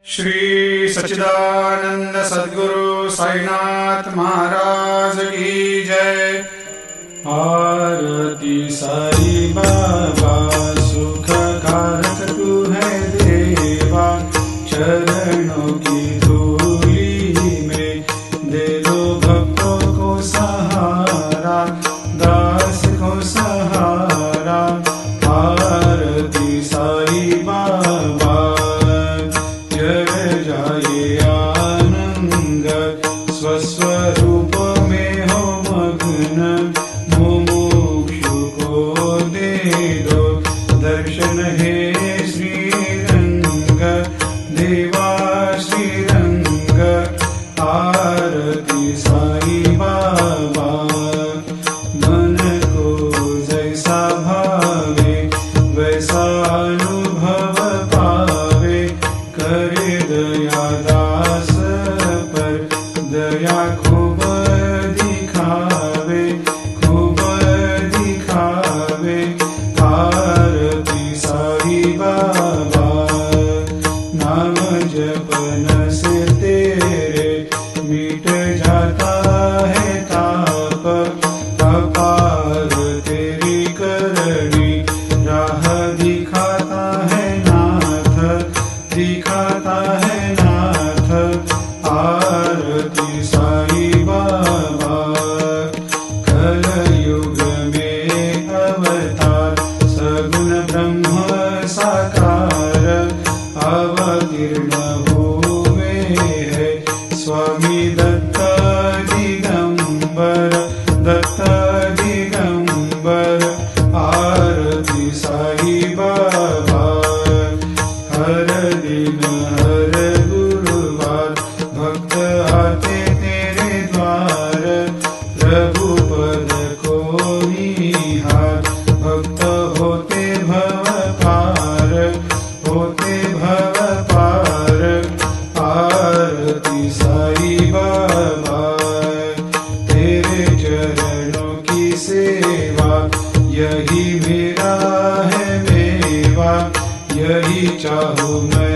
श्री सच्चिदानंद सद्गुरु साईनाथ महाराज की जय। आरती साई बाबा सुख कारक तू है देवा, चरणों की धूली में दे दो भक्तों को सहारा, दास को सहारा। आरती साई बाबा जय जाए आनंद, स्वस्वरूप में हो मग्न, मुमुक्षु को दे दो दर्शन हे श्रीरंग, देवा श्रीरंग। आरती साई बाबा मन को जैसा भावे वैसा अनुभव पावे, करे दया दास पर दया खूब दिखावे, खूब दिखावे। आरती साई बाबा नाम जपन से तेरे मिट जाता है ताप, अपार तेरी करनी राह दिखाता है नाथ, दिखाता है नाथ। आरती साई बाबा कलयुग में अवतार, सगुण ब्रह्म साकार अवतीर्ण हुए है स्वामी दत्त दिगंबर, दत्त दिगंबर। आरती साई बाबा हर दिन हर गुरुवार भक्त आते तेरे द्वार, रघुपद को निहार भक्त होते भव पार, होते भव पार। आरती साई बाबा तेरे चरणों की सेवा, यही मेरा है मेवा, यही चाहूँ मैं